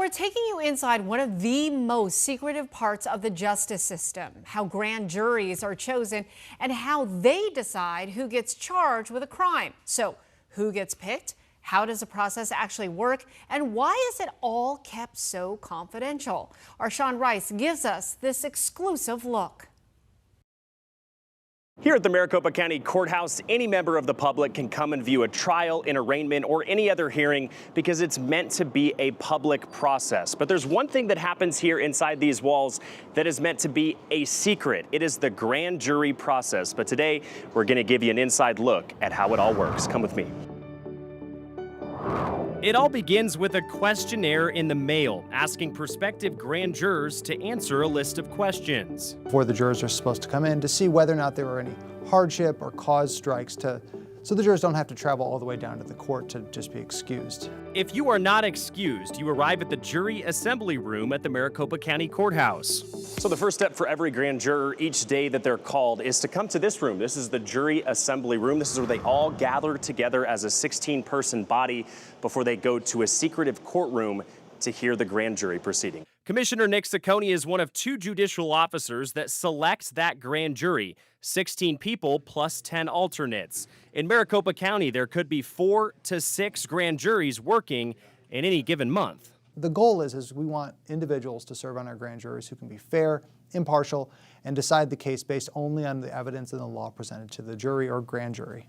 We're taking you inside one of the most secretive parts of the justice system, how grand juries are chosen and how they decide who gets charged with a crime. So who gets picked? How does the process actually work? And why is it all kept so confidential? Our Sean Rice gives us this exclusive look. Here at the Maricopa County Courthouse, any member of the public can come and view a trial, an arraignment, or any other hearing because it's meant to be a public process. But there's one thing that happens here inside these walls that is meant to be a secret. It is the grand jury process. But today, we're going to give you an inside look at how it all works. Come with me. It all begins with a questionnaire in the mail, asking prospective grand jurors to answer a list of questions. Before the jurors are supposed to come in to see whether or not there were any hardship or cause strikes so the jurors don't have to travel all the way down to the court to just be excused. If you are not excused, you arrive at the jury assembly room at the Maricopa County Courthouse. So the first step for every grand juror each day that they're called is to come to this room. This is the jury assembly room. This is where they all gather together as a 16-person body before they go to a secretive courtroom to hear the grand jury proceeding. Commissioner Nick Ciccone is one of 2 judicial officers that selects that grand jury, 16 people plus 10 alternates. In Maricopa County, there could be 4 to 6 grand juries working in any given month. The goal is we want individuals to serve on our grand juries who can be fair, impartial, and decide the case based only on the evidence and the law presented to the jury or grand jury.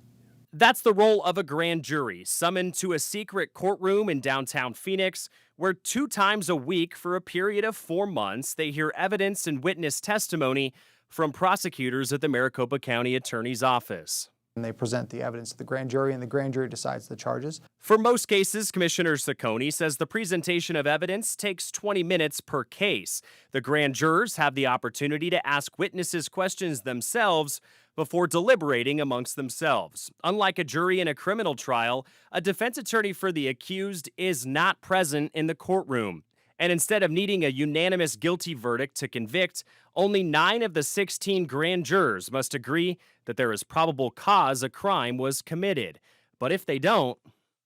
That's the role of a grand jury, summoned to a secret courtroom in downtown Phoenix, where 2 times a week for a period of 4 months, they hear evidence and witness testimony from prosecutors at the Maricopa County Attorney's Office. And they present the evidence to the grand jury, and the grand jury decides the charges. For most cases, Commissioner Ciccone says the presentation of evidence takes 20 minutes per case. The grand jurors have the opportunity to ask witnesses questions themselves before deliberating amongst themselves. Unlike a jury in a criminal trial, a defense attorney for the accused is not present in the courtroom. And instead of needing a unanimous guilty verdict to convict, only 9 of the 16 grand jurors must agree that there is probable cause a crime was committed. But if they don't,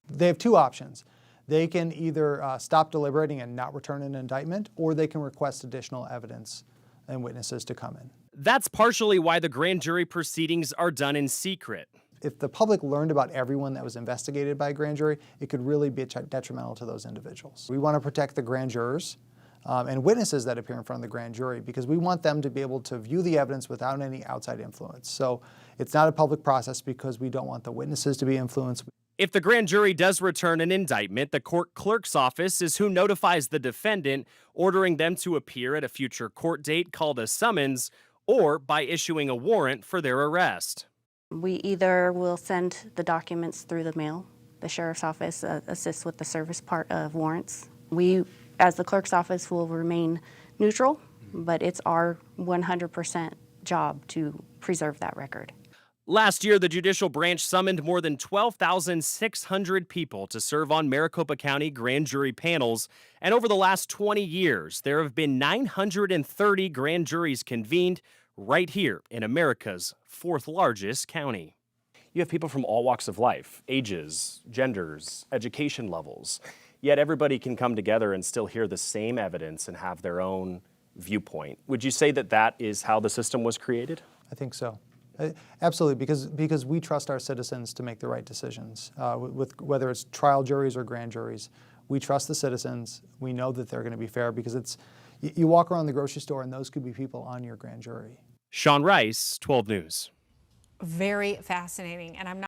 they have 2 options. They can either stop deliberating and not return an indictment, or they can request additional evidence and witnesses to come in. That's partially why the grand jury proceedings are done in secret. If the public learned about everyone that was investigated by a grand jury, it could really be detrimental to those individuals. We want to protect the grand jurors and witnesses that appear in front of the grand jury because we want them to be able to view the evidence without any outside influence. So it's not a public process because we don't want the witnesses to be influenced. If the grand jury does return an indictment, the court clerk's office is who notifies the defendant, ordering them to appear at a future court date called a summons, or by issuing a warrant for their arrest. We either will send the documents through the mail. The sheriff's office assists with the service part of warrants. We, as the clerk's office, will remain neutral, but it's our 100% job to preserve that record. Last year, the judicial branch summoned more than 12,600 people to serve on Maricopa County grand jury panels. And over the last 20 years, there have been 930 grand juries convened right here in America's 4th largest county. You have people from all walks of life, ages, genders, education levels. Yet everybody can come together and still hear the same evidence and have their own viewpoint. Would you say that that is how the system was created? I think so. Absolutely, because we trust our citizens to make the right decisions. With whether it's trial juries or grand juries, we trust the citizens. We know that they're going to be fair because you walk around the grocery store and those could be people on your grand jury. Sean Rice, 12 News. Very fascinating, and I'm not